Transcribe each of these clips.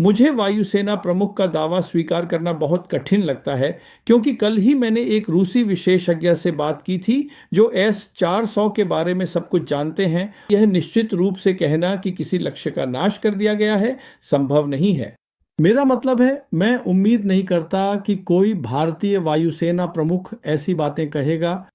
मुझे वायुसेना प्रमुख का दावा स्वीकार करना बहुत कठिन लगता है, क्योंकि कल ही मैंने एक रूसी विशेषज्ञ से बात की थी जो S-400 के बारे में सब कुछ जानते हैं। यह निश्चित रूप से कहना कि किसी लक्ष्य का नाश कर दिया गया है संभव नहीं है। मेरा मतलब है, मैं उम्मीद नहीं करता कि कोई भारतीय वायुसेना प्रमुख ऐसी बातें कहेगा।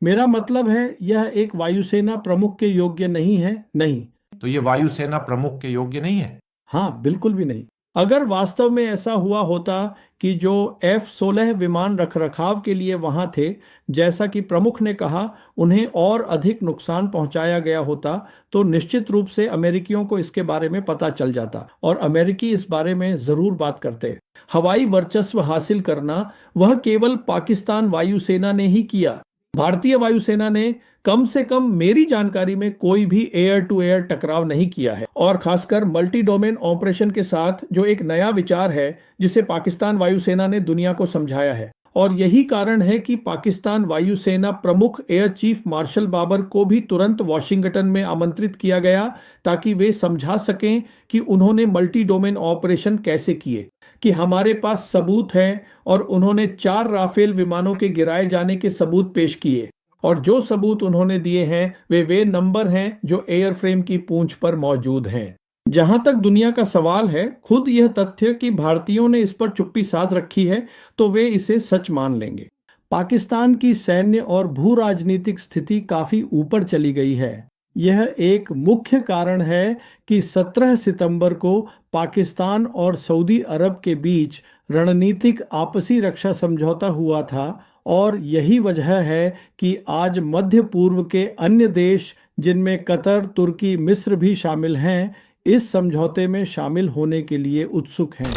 मेरा मतलब है, यह एक वायुसेना प्रमुख के योग्य नहीं है। नहीं। तो ये वायुसेना प्रमुख के योग्य नहीं है? हाँ, बिल्कुल भी नहीं। अगर वास्तव में ऐसा हुआ होता कि जो F-16 विमान रखरखाव के लिए वहां थे, जैसा कि प्रमुख ने कहा, उन्हें और अधिक नुकसान पहुंचाया गया होता, तो निश्चित रूप से अमेरिकियों को इसके बारे में पता चल जाता और अमेरिकी इस बारे में जरूर बात करते। हवाई वर्चस्व हासिल करना वह केवल पाकिस्तान वायुसेना ने ही किया। भारतीय वायुसेना ने कम से कम मेरी जानकारी में कोई भी एयर टू एयर टकराव नहीं किया है, और खासकर मल्टी डोमेन ऑपरेशन के साथ, जो एक नया विचार है जिसे पाकिस्तान वायुसेना ने दुनिया को समझाया है। और यही कारण है कि पाकिस्तान वायुसेना प्रमुख एयर चीफ मार्शल बाबर को भी तुरंत वॉशिंगटन में आमंत्रित किया गया, ताकि वे समझा सकें कि उन्होंने मल्टी डोमेन ऑपरेशन कैसे किए, कि हमारे पास सबूत हैं, और उन्होंने 4 राफेल विमानों के गिराए जाने के सबूत पेश किए। और जो सबूत उन्होंने दिए हैं वे नंबर हैं जो एयरफ्रेम की पूंछ पर मौजूद हैं। जहां तक दुनिया का सवाल है, खुद यह तथ्य कि भारतीयों ने इस पर चुप्पी साध रखी है, तो वे इसे सच मान लेंगे। पाकिस्तान की सैन्य और भू राजनीतिक स्थिति काफी ऊपर चली गई है। यह एक मुख्य कारण है कि 17 सितंबर को पाकिस्तान और सऊदी अरब के बीच रणनीतिक आपसी रक्षा समझौता हुआ था, और यही वजह है कि आज मध्य पूर्व के अन्य देश, जिनमें कतर, तुर्की, मिस्र भी शामिल हैं, इस समझौते में शामिल होने के लिए उत्सुक हैं।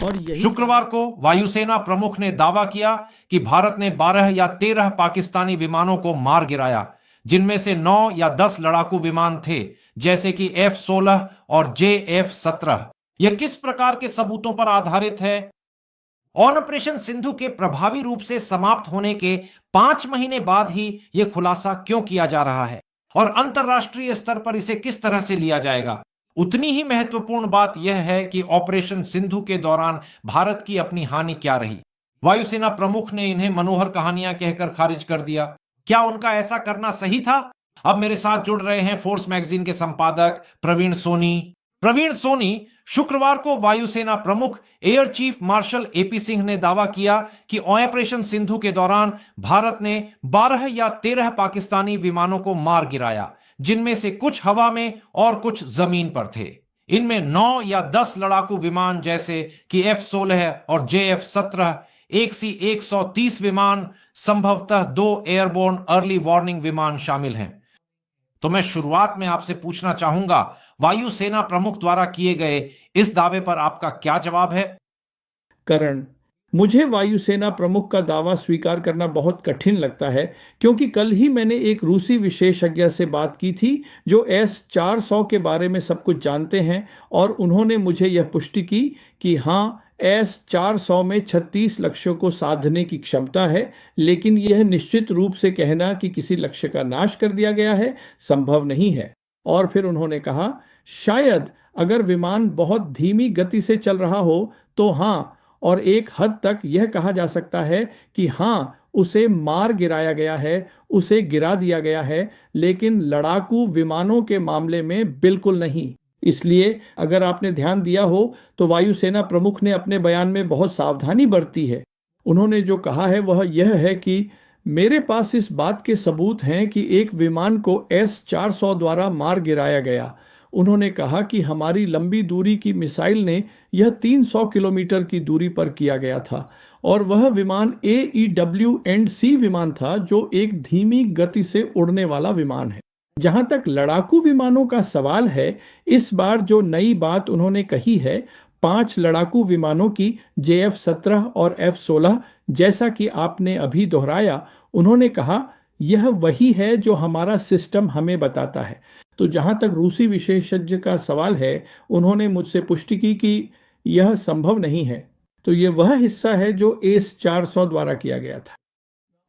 और यही शुक्रवार को वायुसेना प्रमुख ने दावा किया कि भारत ने 12 या 13 पाकिस्तानी विमानों को मार गिराया, जिनमें से 9 या 10 लड़ाकू विमान थे, जैसे कि F-16 और JF-17। यह किस प्रकार के सबूतों पर आधारित है? ऑपरेशन सिंधु के प्रभावी रूप से समाप्त होने के 5 महीने बाद ही यह खुलासा क्यों किया जा रहा है, और अंतरराष्ट्रीय स्तर पर इसे किस तरह से लिया जाएगा? उतनी ही महत्वपूर्ण बात यह है कि ऑपरेशन सिंधु के दौरान भारत की अपनी हानि क्या रही। वायुसेना प्रमुख ने इन्हें मनोहर कहानियां कहकर खारिज कर दिया। क्या उनका ऐसा करना सही था? अब मेरे साथ जुड़ रहे हैं फोर्स मैगजीन के संपादक प्रवीण सोनी। प्रवीण सोनी, शुक्रवार को वायुसेना प्रमुख air chief marshal AP Singh ने दावा किया कि ऑपरेशन सिंधु के दौरान भारत ने 12 या 13 पाकिस्तानी विमानों को मार गिराया, जिनमें से कुछ हवा में और कुछ जमीन पर थे। इनमें 9 या 10 लड़ाकू विमान, जैसे कि F-16 और JF-17, एक C-130 विमान, संभवतः 2 एयरबोर्न अर्ली वार्निंग विमान शामिल हैं। तो मैं शुरुआत में आपसे पूछना चाहूंगा, वायुसेना प्रमुख द्वारा किए गए इस दावे पर आपका क्या जवाब है? करण, मुझे वायुसेना प्रमुख का दावा स्वीकार करना बहुत कठिन लगता है, क्योंकि कल ही मैंने एक रूसी विशेषज्ञ से बात की थी जो S-400 के बारे में सब कुछ जानते हैं, और उन्होंने मुझे यह पुष्टि की कि हाँ, S-400 में 36 लक्ष्यों को साधने की क्षमता है, लेकिन यह निश्चित रूप से कहना कि किसी लक्ष्य का नाश कर दिया गया है संभव नहीं है। और फिर उन्होंने कहा, शायद अगर विमान बहुत धीमी गति से चल रहा हो तो हाँ, और एक हद तक यह कहा जा सकता है कि हाँ, उसे मार गिराया गया है, उसे गिरा दिया गया है, लेकिन लड़ाकू विमानों के मामले में बिल्कुल नहीं। इसलिए अगर आपने ध्यान दिया हो तो वायुसेना प्रमुख ने अपने बयान में बहुत सावधानी बरती है। उन्होंने जो कहा है वह यह है कि मेरे पास इस बात के सबूत हैं कि एक विमान को S-400 द्वारा मार गिराया गया। उन्होंने कहा कि हमारी लंबी दूरी की मिसाइल ने यह 300 किलोमीटर की दूरी पर किया गया था, और वह विमान AEW&C विमान था, जो एक धीमी गति से उड़ने वाला विमान है। जहां तक लड़ाकू विमानों का सवाल है, इस बार जो नई बात उन्होंने कही है, 5 लड़ाकू विमानों की, JF-17 और F-16, जैसा कि आपने अभी दोहराया, उन्होंने कहा यह वही है जो हमारा सिस्टम हमें बताता है। तो जहां तक रूसी विशेषज्ञ का सवाल है, उन्होंने मुझसे पुष्टि की कि यह संभव नहीं है। तो यह वह हिस्सा है जो S-400 द्वारा किया गया था।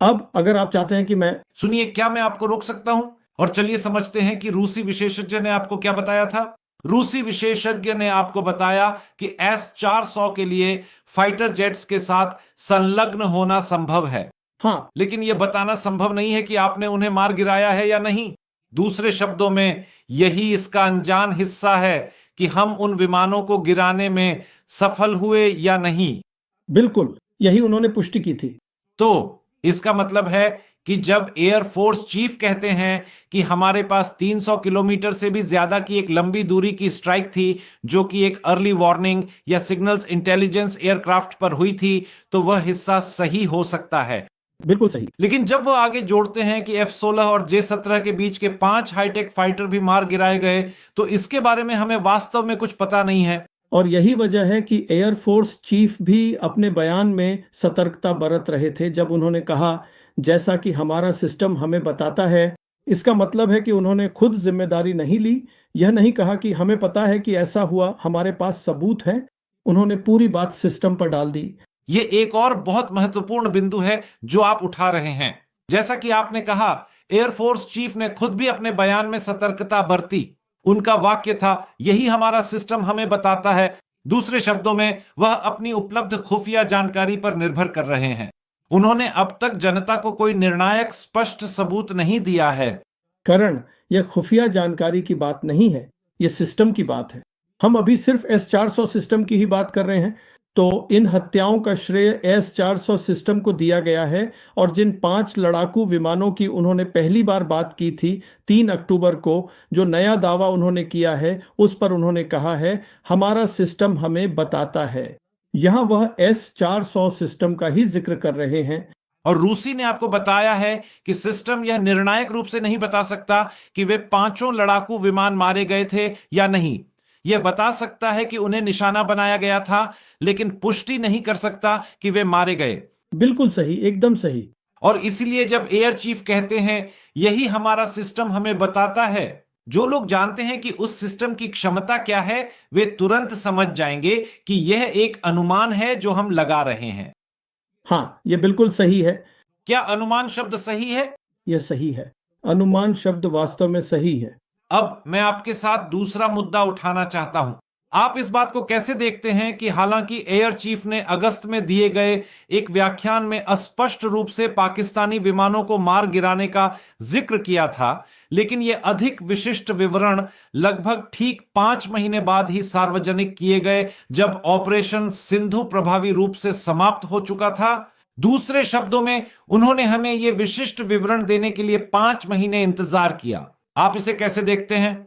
अब अगर आप चाहते हैं कि मैं सुनिए, क्या मैं आपको रोक सकता हूं? और चलिए समझते हैं कि रूसी विशेषज्ञ ने आपको क्या बताया था। रूसी विशेषज्ञ ने आपको बताया कि S-400 के लिए फाइटर जेट्स के साथ संलग्न होना संभव है, हाँ, लेकिन यह बताना संभव नहीं है कि आपने उन्हें मार गिराया है या नहीं। दूसरे शब्दों में, यही इसका अनजान हिस्सा है कि हम उन विमानों को गिराने में सफल हुए या नहीं। बिल्कुल, यही उन्होंने पुष्टि की थी। तो इसका मतलब है कि जब एयरफोर्स चीफ कहते हैं कि हमारे पास 300 किलोमीटर से भी ज्यादा की एक लंबी दूरी की स्ट्राइक थी, जो कि एक अर्ली वार्निंग या सिग्नल्स इंटेलिजेंस एयरक्राफ्ट पर हुई थी, तो वह हिस्सा सही हो सकता है। बिल्कुल सही। लेकिन जब वो आगे जोड़ते हैं कि F-16 और J-17 के बीच के 5 हाईटेक फाइटर भी मार गिराए गए, तो इसके बारे में हमें वास्तव में कुछ पता नहीं है। और यही वजह है कि एयरफोर्स चीफ भी अपने बयान में सतर्कता बरत रहे थे जब उन्होंने कहा, जैसा कि हमारा सिस्टम हमें बताता है। इसका मतलब है कि उन्होंने खुद जिम्मेदारी नहीं ली। यह नहीं कहा कि हमें पता है कि ऐसा हुआ, हमारे पास सबूत हैं। उन्होंने पूरी बात सिस्टम पर डाल दी। ये एक और बहुत महत्वपूर्ण बिंदु है जो आप उठा रहे हैं। जैसा कि आपने कहा, एयरफोर्स चीफ ने खुद भी अपने बयान में सतर्कता बरती। उनका वाक्य था, यही हमारा सिस्टम हमें बताता है। दूसरे शब्दों में, वह अपनी उपलब्ध खुफिया जानकारी पर निर्भर कर रहे हैं। उन्होंने अब तक जनता को कोई निर्णायक स्पष्ट सबूत नहीं दिया है। करण, यह खुफिया जानकारी की बात नहीं है, यह सिस्टम की बात है। हम अभी सिर्फ S-400 सिस्टम की ही बात कर रहे हैं। तो इन हत्याओं का श्रेय S-400 सिस्टम को दिया गया है। और जिन 5 लड़ाकू विमानों की उन्होंने पहली बार बात की थी 3 अक्टूबर को, जो नया दावा उन्होंने किया है, उस पर उन्होंने कहा है, हमारा सिस्टम हमें बताता है। यहाँ वह S-400 सिस्टम का ही जिक्र कर रहे हैं। और रूसी ने आपको बताया है कि सिस्टम यह निर्णायक रूप से नहीं बता सकता कि वे 5 लड़ाकू विमान मारे गए थे या नहीं। यह बता सकता है कि उन्हें निशाना बनाया गया था, लेकिन पुष्टि नहीं कर सकता कि वे मारे गए। बिल्कुल सही, एकदम सही। और इसीलिए जब एयर चीफ कहते हैं, यही हमारा सिस्टम हमें बताता है, जो लोग जानते हैं कि उस सिस्टम की क्षमता क्या है, वे तुरंत समझ जाएंगे कि यह एक अनुमान है जो हम लगा रहे हैं। हाँ, यह बिल्कुल सही है। क्या अनुमान शब्द सही है? यह सही है। अनुमान शब्द वास्तव में सही है। अब मैं आपके साथ दूसरा मुद्दा उठाना चाहता हूं। आप इस बात को कैसे देखते हैं कि हालांकि एयर चीफ ने अगस्त में दिए गए एक व्याख्यान में अस्पष्ट रूप से पाकिस्तानी विमानों को मार गिराने का जिक्र किया था, लेकिन यह अधिक विशिष्ट विवरण लगभग ठीक 5 महीने बाद ही सार्वजनिक किए गए, जब ऑपरेशन सिंधु प्रभावी रूप से समाप्त हो चुका था। दूसरे शब्दों में, उन्होंने हमें यह विशिष्ट विवरण देने के लिए 5 महीने इंतजार किया। आप इसे कैसे देखते हैं?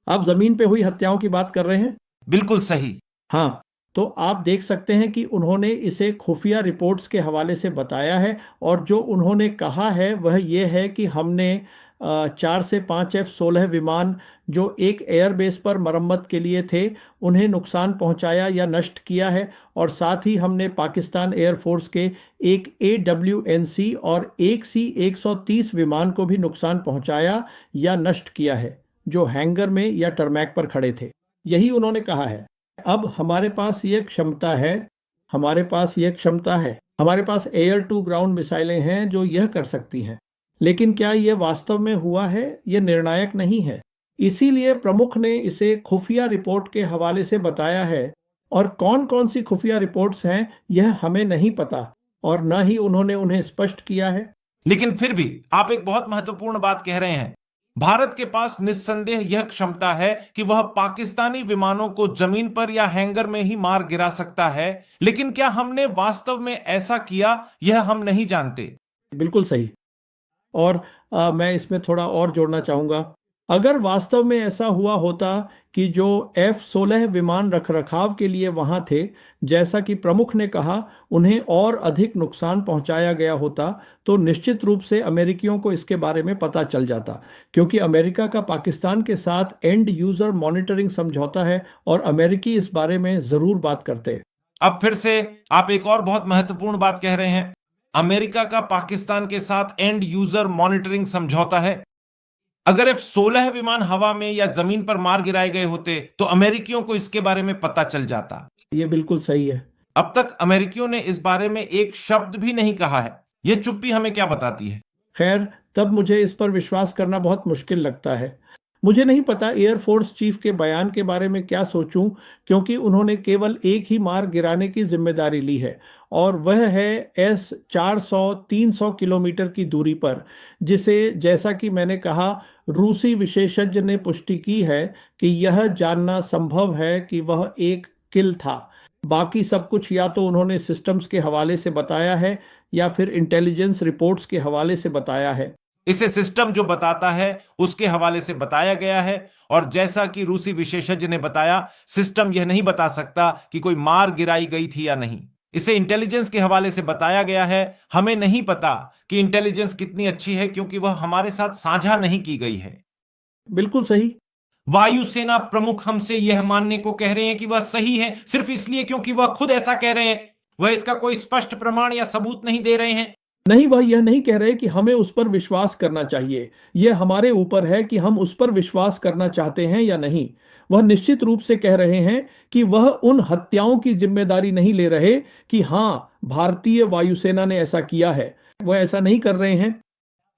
आप जमीन पे हुई हत्याओं की बात कर रहे हैं? बिल्कुल सही। हाँ, तो आप देख सकते हैं कि उन्होंने इसे खुफिया रिपोर्ट्स के हवाले से बताया है। और जो उन्होंने कहा है वह ये है कि हमने 4 से 5 F-16 विमान जो एक एयरबेस पर मरम्मत के लिए थे, उन्हें नुकसान पहुंचाया या नष्ट किया है। और साथ ही हमने पाकिस्तान एयरफोर्स के एक AWNC और एक C-130 विमान को भी नुकसान पहुंचाया या नष्ट किया है, जो हैंगर में या टरमैक पर खड़े थे। यही उन्होंने कहा है। अब हमारे पास ये क्षमता है, हमारे पास एयर टू ग्राउंड मिसाइलें हैं जो यह कर सकती हैं। लेकिन क्या यह वास्तव में हुआ है, यह निर्णायक नहीं है। इसीलिए प्रमुख ने इसे खुफिया रिपोर्ट के हवाले से बताया है। और कौन कौन सी खुफिया रिपोर्ट्स हैं, यह हमें नहीं पता, और न ही उन्होंने उन्हें स्पष्ट किया है। लेकिन फिर भी आप एक बहुत महत्वपूर्ण बात कह रहे हैं। भारत के पास निस्संदेह यह क्षमता है कि वह पाकिस्तानी विमानों को जमीन पर या हैंगर में ही मार गिरा सकता है, लेकिन क्या हमने वास्तव में ऐसा किया, यह हम नहीं जानते। बिल्कुल सही। और मैं इसमें थोड़ा और जोड़ना चाहूँगा। अगर वास्तव में ऐसा हुआ होता कि जो F-16 विमान रखरखाव के लिए वहाँ थे, जैसा कि प्रमुख ने कहा, उन्हें और अधिक नुकसान पहुँचाया गया होता, तो निश्चित रूप से अमेरिकियों को इसके बारे में पता चल जाता। क्योंकि अमेरिका का पाकिस्तान के साथ एंड यूज़र मॉनिटरिंग समझौता है और अमेरिकी इस बारे में ज़रूर बात करते। अब फिर से आप एक और बहुत महत्वपूर्ण बात कह रहे हैं। अमेरिका का पाकिस्तान के साथ एंड यूजर मॉनिटरिंग समझौता है। अगर F-16 विमान हवा में या जमीन पर मार गिराए गए होते, तो अमेरिकियों को इसके बारे में पता चल जाता। ये बिल्कुल सही है। अब तक अमेरिकियों ने इस बारे में एक शब्द भी नहीं कहा है। यह चुप्पी हमें क्या बताती है? खैर, तब मुझे इस पर विश्वास करना बहुत मुश्किल लगता है। मुझे नहीं पता एयरफोर्स चीफ के बयान के बारे में क्या सोचूं, क्योंकि उन्होंने केवल एक ही मार गिराने की जिम्मेदारी ली है, और वह है S-400 300 किलोमीटर की दूरी पर, जिसे, जैसा कि मैंने कहा, रूसी विशेषज्ञ ने पुष्टि की है कि यह जानना संभव है कि वह एक किल था। बाकी सब कुछ या तो उन्होंने सिस्टम्स के हवाले से बताया है या फिर इंटेलिजेंस रिपोर्ट्स के हवाले से बताया है। इसे सिस्टम जो बताता है उसके हवाले से बताया गया है, और जैसा कि रूसी विशेषज्ञ ने बताया, सिस्टम यह नहीं बता सकता कि कोई मार गिराई गई थी या नहीं। इसे इंटेलिजेंस के हवाले से बताया गया है। हमें नहीं पता कि इंटेलिजेंस कितनी अच्छी है, क्योंकि वह हमारे साथ साझा नहीं की गई है। बिल्कुल सही। वायुसेना प्रमुख हमसे यह मानने को कह रहे हैं कि वह सही है, सिर्फ इसलिए क्योंकि वह खुद ऐसा कह रहे हैं। वह इसका कोई स्पष्ट प्रमाण या सबूत नहीं दे रहे हैं। नहीं, वह यह नहीं कह रहे कि हमें उस पर विश्वास करना चाहिए। यह हमारे ऊपर है कि हम उस पर विश्वास करना चाहते हैं या नहीं। वह निश्चित रूप से कह रहे हैं कि वह उन हत्याओं की जिम्मेदारी नहीं ले रहे कि हाँ, भारतीय वायुसेना ने ऐसा किया है। वह ऐसा नहीं कर रहे हैं।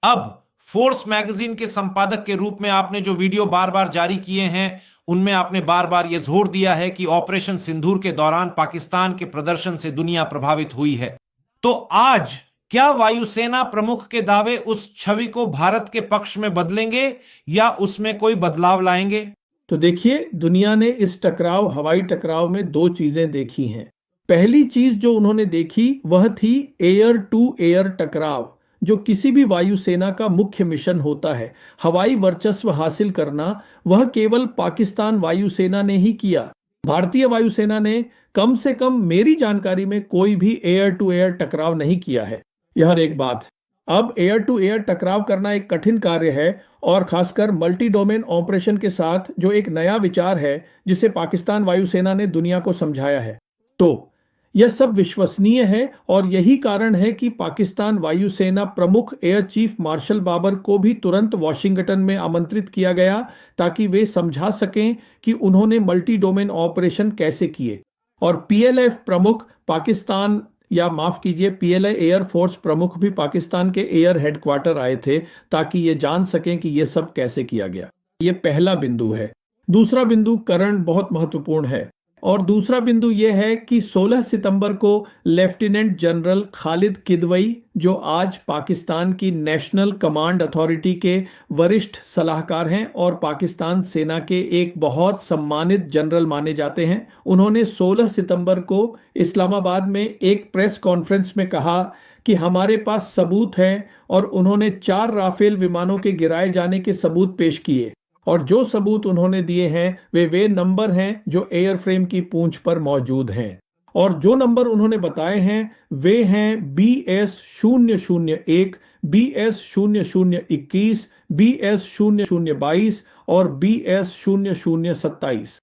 अब फोर्स मैगजीन के संपादक के रूप में आपने जो वीडियो बार बार जारी किए हैं, उनमें आपने बार बार यह जोर दिया है कि ऑपरेशन सिंदूर के दौरान पाकिस्तान के प्रदर्शन से दुनिया प्रभावित हुई है। तो आज क्या वायुसेना प्रमुख के दावे उस छवि को भारत के पक्ष में बदलेंगे या उसमें कोई बदलाव लाएंगे? तो देखिए, दुनिया ने इस टकराव, हवाई टकराव में दो चीजें देखी हैं। पहली चीज जो उन्होंने देखी वह थी एयर टू एयर टकराव, जो किसी भी वायुसेना का मुख्य मिशन होता है। हवाई वर्चस्व हासिल करना वह केवल पाकिस्तान वायुसेना ने ही किया। भारतीय वायुसेना ने कम से कम मेरी जानकारी में कोई भी एयर टू एयर टकराव नहीं किया है। यह एक बात। अब एयर टू एयर टकराव करना एक कठिन कार्य है, और खासकर मल्टी डोमेन ऑपरेशन के साथ, जो एक नया विचार है जिसे पाकिस्तान वायुसेना ने दुनिया को समझाया है। तो यह सब विश्वसनीय है, और यही कारण है कि पाकिस्तान वायुसेना प्रमुख एयर चीफ मार्शल बाबर को भी तुरंत वॉशिंगटन में आमंत्रित किया गया, ताकि वे समझा सकें कि उन्होंने मल्टी डोमेन ऑपरेशन कैसे किए। और पीएलएफ प्रमुख पाकिस्तान, या माफ कीजिए, पीएलए एयर फोर्स प्रमुख भी पाकिस्तान के एयर हेडक्वार्टर आए थे, ताकि ये जान सकें कि ये सब कैसे किया गया। ये पहला बिंदु है। दूसरा बिंदु करण बहुत महत्वपूर्ण है, और दूसरा बिंदु यह है कि 16 सितंबर को लेफ्टिनेंट जनरल खालिद किदवई, जो आज पाकिस्तान की नेशनल कमांड अथॉरिटी के वरिष्ठ सलाहकार हैं और पाकिस्तान सेना के एक बहुत सम्मानित जनरल माने जाते हैं, उन्होंने 16 सितंबर को इस्लामाबाद में एक प्रेस कॉन्फ्रेंस में कहा कि हमारे पास सबूत हैं, और उन्होंने 4 राफेल विमानों के गिराए जाने के सबूत पेश किए। और जो सबूत उन्होंने दिए हैं वे नंबर हैं जो एयरफ्रेम की पूंछ पर मौजूद हैं। और जो नंबर उन्होंने बताए हैं वे हैं BS-001, BS-0021, BS-0022 और BS-0027।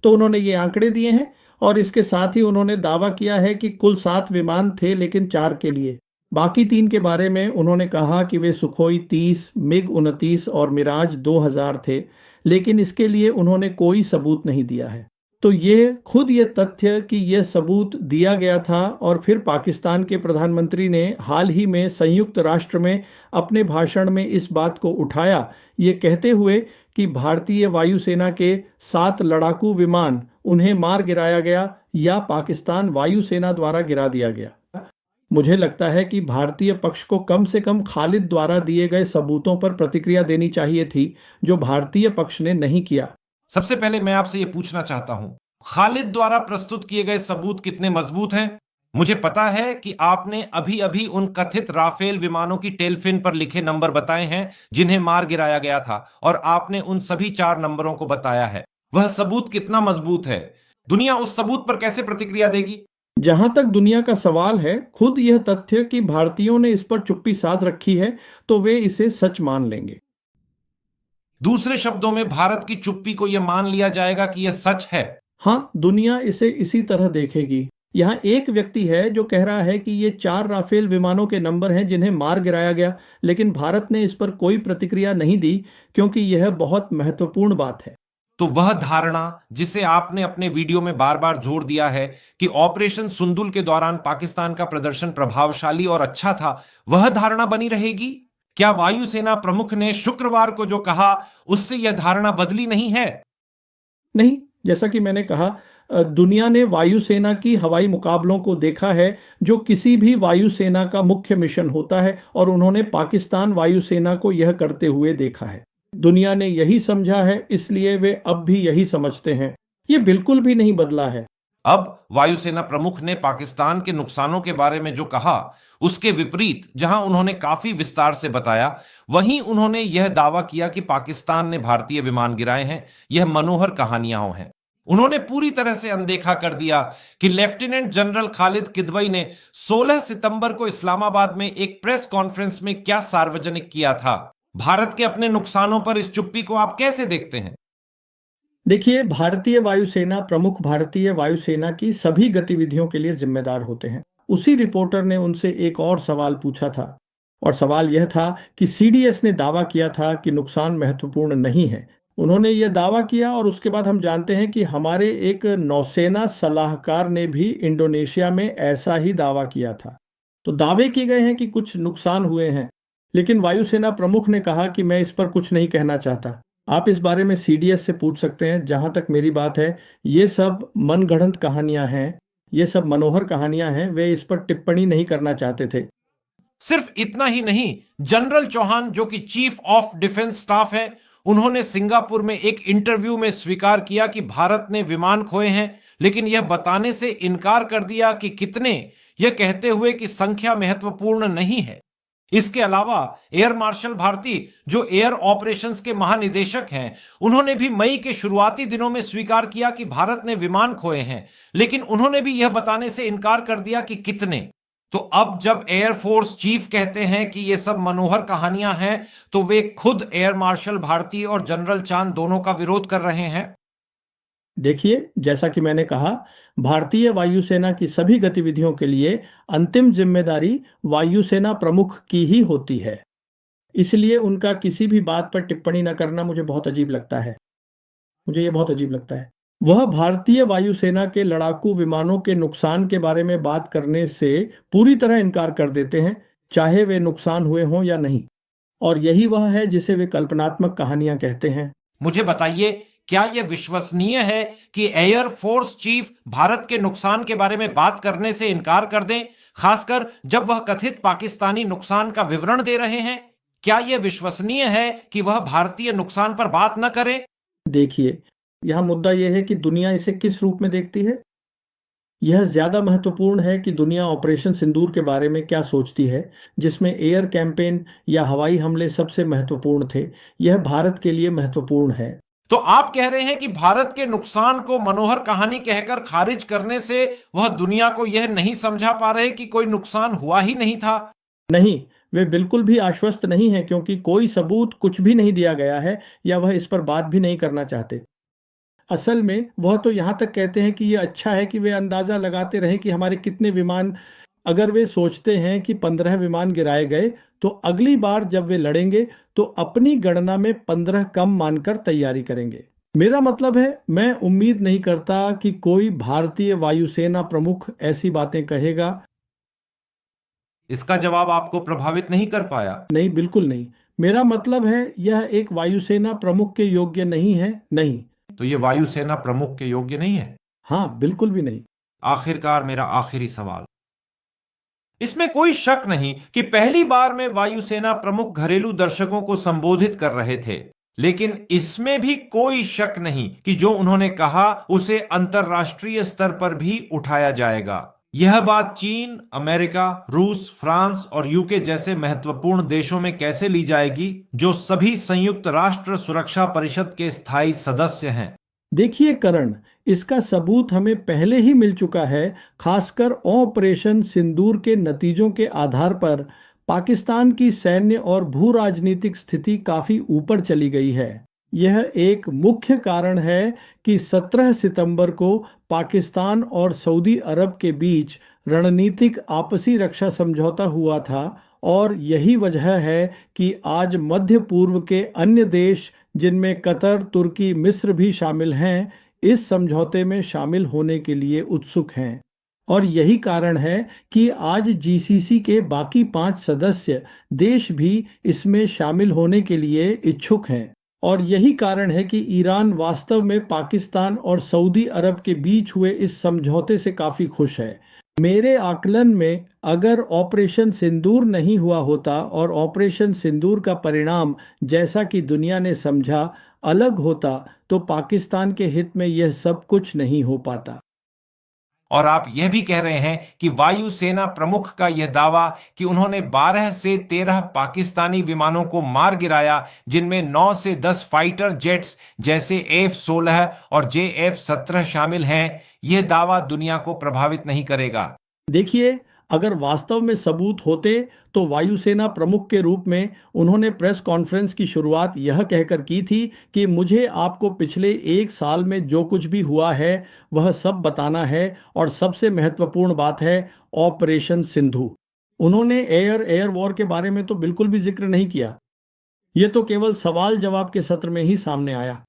तो उन्होंने ये आंकड़े दिए हैं, और इसके साथ ही उन्होंने दावा किया है कि कुल 7 विमान थे, लेकिन 4 के लिए। बाकी 3 के बारे में उन्होंने कहा कि वे सुखोई 30, मिग-29 और मिराज 2000 थे, लेकिन इसके लिए उन्होंने कोई सबूत नहीं दिया है। तो ये तथ्य कि यह सबूत दिया गया था, और फिर पाकिस्तान के प्रधानमंत्री ने हाल ही में संयुक्त राष्ट्र में अपने भाषण में इस बात को उठाया, ये कहते हुए कि भारतीय वायुसेना के 7 लड़ाकू विमान, उन्हें मार गिराया गया या पाकिस्तान वायुसेना द्वारा गिरा दिया गया। मुझे लगता है कि भारतीय पक्ष को कम से कम खालिद द्वारा दिए गए सबूतों पर प्रतिक्रिया देनी चाहिए थी, जो भारतीय पक्ष ने नहीं किया। सबसे पहले मैं आपसे यह पूछना चाहता हूं, खालिद द्वारा प्रस्तुत किए गए सबूत कितने मजबूत हैं? मुझे पता है कि आपने अभी अभी उन कथित राफेल विमानों की टेलफिन पर लिखे नंबर बताए हैं जिन्हें मार गिराया गया था, और आपने उन सभी 4 नंबरों को बताया है। वह सबूत कितना मजबूत है? दुनिया उस सबूत पर कैसे प्रतिक्रिया देगी? जहां तक दुनिया का सवाल है, खुद यह तथ्य कि भारतीयों ने इस पर चुप्पी साध रखी है, तो वे इसे सच मान लेंगे। दूसरे शब्दों में, भारत की चुप्पी को यह मान लिया जाएगा कि यह सच है। हाँ, दुनिया इसे इसी तरह देखेगी। यहाँ एक व्यक्ति है जो कह रहा है कि ये 4 राफेल विमानों के नंबर हैं जिन्हें मार गिराया गया, लेकिन भारत ने इस पर कोई प्रतिक्रिया नहीं दी, क्योंकि यह बहुत महत्वपूर्ण बात है। तो वह धारणा जिसे आपने अपने वीडियो में बार बार जोर दिया है कि ऑपरेशन सुंदुल के दौरान पाकिस्तान का प्रदर्शन प्रभावशाली और अच्छा था, वह धारणा बनी रहेगी? क्या वायुसेना प्रमुख ने शुक्रवार को जो कहा उससे यह धारणा बदली नहीं है? नहीं, जैसा कि मैंने कहा, दुनिया ने वायुसेना की हवाई मुकाबलों को देखा है, जो किसी भी वायुसेना का मुख्य मिशन होता है, और उन्होंने पाकिस्तान वायुसेना को यह करते हुए देखा है। दुनिया ने यही समझा है, इसलिए वे अब भी यही समझते हैं। ये बिल्कुल भी नहीं बदला है। अब वायुसेना प्रमुख ने पाकिस्तान के नुकसानों के बारे में जो कहा उसके विपरीत जहां उन्होंने काफी विस्तार से बताया, वहीं उन्होंने यह दावा किया कि पाकिस्तान ने भारतीय विमान गिराए हैं, यह मनोहर कहानियां हैं। उन्होंने पूरी तरह से अनदेखा कर दिया कि लेफ्टिनेंट जनरल खालिद किदवई ने 16 सितंबर को इस्लामाबाद में एक प्रेस कॉन्फ्रेंस में क्या सार्वजनिक किया था। भारत के अपने नुकसानों पर इस चुप्पी को आप कैसे देखते हैं? देखिए, भारतीय वायुसेना प्रमुख भारतीय वायुसेना की सभी गतिविधियों के लिए जिम्मेदार होते हैं। उसी रिपोर्टर ने उनसे एक और सवाल पूछा था, और सवाल यह था कि सीडीएस ने दावा किया था कि नुकसान महत्वपूर्ण नहीं है। उन्होंने यह दावा किया, और उसके बाद हम जानते हैं कि हमारे एक नौसेना सलाहकार ने भी इंडोनेशिया में ऐसा ही दावा किया था। तो दावे किए गए हैं कि कुछ नुकसान हुए हैं, लेकिन वायुसेना प्रमुख ने कहा कि मैं इस पर कुछ नहीं कहना चाहता। आप इस बारे में सीडीएस से पूछ सकते हैं। जहां तक मेरी बात है, ये सब मनगढ़ंत कहानियां हैं, ये सब मनोहर कहानियां हैं। वे इस पर टिप्पणी नहीं करना चाहते थे। सिर्फ इतना ही नहीं, जनरल चौहान जो कि चीफ ऑफ डिफेंस स्टाफ है, उन्होंने सिंगापुर में एक इंटरव्यू में स्वीकार किया कि भारत ने विमान खोए हैं, लेकिन यह बताने से इनकार कर दिया कि कितने, यह कहते हुए कि संख्या महत्वपूर्ण नहीं है। इसके अलावा एयर मार्शल भारती जो एयर ऑपरेशंस के महानिदेशक हैं, उन्होंने भी मई के शुरुआती दिनों में स्वीकार किया कि भारत ने विमान खोए हैं, लेकिन उन्होंने भी यह बताने से इनकार कर दिया कि कितने। तो अब जब एयरफोर्स चीफ कहते हैं कि ये सब मनोहर कहानियां हैं, तो वे खुद एयर मार्शल भारती और जनरल चांद दोनों का विरोध कर रहे हैं। देखिए, जैसा कि मैंने कहा, भारतीय वायुसेना की सभी गतिविधियों के लिए अंतिम जिम्मेदारी वायुसेना प्रमुख की ही होती है। इसलिए उनका किसी भी बात पर टिप्पणी न करना मुझे बहुत अजीब लगता है। मुझे ये बहुत अजीब लगता है। वह भारतीय वायुसेना के लड़ाकू विमानों के नुकसान के बारे में बात करने से पूरी तरह इनकार कर देते हैं, चाहे वे नुकसान हुए हों या नहीं। और यही वह है जिसे वे कल्पनात्मक कहानियां कहते हैं। मुझे बताइए, क्या यह विश्वसनीय है कि एयर फोर्स चीफ भारत के नुकसान के बारे में बात करने से इनकार कर दें, खासकर जब वह कथित पाकिस्तानी नुकसान का विवरण दे रहे हैं? क्या यह विश्वसनीय है कि वह भारतीय नुकसान पर बात न करें? देखिए, यहाँ मुद्दा यह है कि दुनिया इसे किस रूप में देखती है। यह ज्यादा महत्वपूर्ण है कि दुनिया ऑपरेशन सिंदूर के बारे में क्या सोचती है, जिसमें एयर कैंपेन या हवाई हमले सबसे महत्वपूर्ण थे। यह भारत के लिए महत्वपूर्ण है। तो आप कह रहे हैं कि भारत के नुकसान को मनोहर कहानी कहकर खारिज करने से वह दुनिया को यह नहीं समझा पा रहे कि कोई नुकसान हुआ ही नहीं था? नहीं, वे बिल्कुल भी आश्वस्त नहीं हैं, क्योंकि कोई सबूत कुछ भी नहीं दिया गया है, या वह इस पर बात भी नहीं करना चाहते। असल में वह तो यहाँ तक कहते हैं कि ये अच्छा है कि वे अंदाज़ा लगाते रहें कि हमारे कितने विमान। अगर वे सोचते हैं कि 15 विमान गिराए गए, तो अगली बार जब वे लड़ेंगे तो अपनी गणना में 15 कम मानकर तैयारी करेंगे। मेरा मतलब है, मैं उम्मीद नहीं करता कि कोई भारतीय वायुसेना प्रमुख ऐसी बातें कहेगा। इसका जवाब आपको प्रभावित नहीं कर पाया? नहीं, बिल्कुल नहीं। मेरा मतलब है, यह एक वायुसेना प्रमुख के योग्य नहीं है। नहीं। तो ये वायुसेना प्रमुख के योग्य नहीं है? हाँ, बिल्कुल भी नहीं। आखिरकार मेरा आखिरी सवाल, इसमें कोई शक नहीं कि पहली बार में वायुसेना प्रमुख घरेलू दर्शकों को संबोधित कर रहे थे, लेकिन इसमें भी कोई शक नहीं कि जो उन्होंने कहा उसे अंतर्राष्ट्रीय स्तर पर भी उठाया जाएगा। यह बात चीन, अमेरिका, रूस, फ्रांस और यूके जैसे महत्वपूर्ण देशों में कैसे ली जाएगी, जो सभी संयुक्त राष्ट्र सुरक्षा परिषद के स्थायी सदस्य हैं? देखिए करण, इसका सबूत हमें पहले ही मिल चुका है। खासकर ऑपरेशन सिंदूर के नतीजों के आधार पर पाकिस्तान की सैन्य और भू राजनीतिक स्थिति काफी ऊपर चली गई है। यह एक मुख्य कारण है कि 17 सितंबर को पाकिस्तान और सऊदी अरब के बीच रणनीतिक आपसी रक्षा समझौता हुआ था, और यही वजह है कि आज मध्य पूर्व के अन्य देश, जिनमें कतर, तुर्की, मिस्र भी शामिल हैं, इस समझौते में शामिल होने के लिए उत्सुक हैं। और यही कारण है कि आज जीसीसी के बाकी 5 सदस्य देश भी इसमें शामिल होने के लिए इच्छुक हैं। और यही कारण है कि ईरान वास्तव में पाकिस्तान और सऊदी अरब के बीच हुए इस समझौते से काफी खुश है। मेरे आकलन में अगर ऑपरेशन सिंदूर नहीं हुआ होता और ऑपरेशन सिंदूर का परिणाम जैसा कि दुनिया ने समझा अलग होता तो पाकिस्तान के हित में यह सब कुछ नहीं हो पाता। और आप यह भी कह रहे हैं कि वायुसेना प्रमुख का यह दावा कि उन्होंने 12 से 13 पाकिस्तानी विमानों को मार गिराया, जिनमें 9 से 10 फाइटर जेट्स जैसे F-16 और JF-17 शामिल हैं, यह दावा दुनिया को प्रभावित नहीं करेगा। देखिए, अगर वास्तव में सबूत होते तो वायुसेना प्रमुख के रूप में उन्होंने प्रेस कॉन्फ्रेंस की शुरुआत यह कहकर की थी कि मुझे आपको पिछले 1 साल में जो कुछ भी हुआ है वह सब बताना है और सबसे महत्वपूर्ण बात है ऑपरेशन सिंधु। उन्होंने एयर वॉर के बारे में तो बिल्कुल भी जिक्र नहीं किया। ये तो केवल सवाल जवाब के सत्र में ही सामने आया।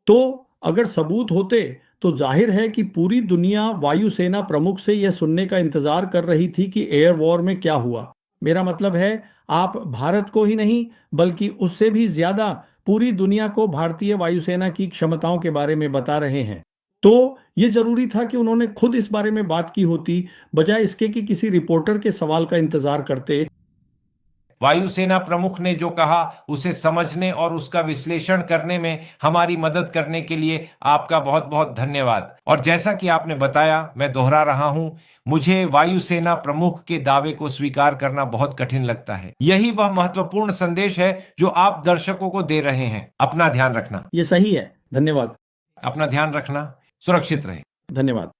तो अगर सबूत होते तो जाहिर है कि पूरी दुनिया वायुसेना प्रमुख से यह सुनने का इंतजार कर रही थी कि एयर वॉर में क्या हुआ। मेरा मतलब है, आप भारत को ही नहीं बल्कि उससे भी ज्यादा पूरी दुनिया को भारतीय वायुसेना की क्षमताओं के बारे में बता रहे हैं। तो ये जरूरी था कि उन्होंने खुद इस बारे में बात की होती, बजाय इसके कि किसी रिपोर्टर के सवाल का इंतजार करते। वायुसेना प्रमुख ने जो कहा उसे समझने और उसका विश्लेषण करने में हमारी मदद करने के लिए आपका बहुत बहुत धन्यवाद। और जैसा कि आपने बताया, मैं दोहरा रहा हूं, मुझे वायुसेना प्रमुख के दावे को स्वीकार करना बहुत कठिन लगता है। यही वह महत्वपूर्ण संदेश है जो आप दर्शकों को दे रहे हैं। अपना ध्यान रखना। ये सही है। धन्यवाद। अपना ध्यान रखना। सुरक्षित रहे। धन्यवाद।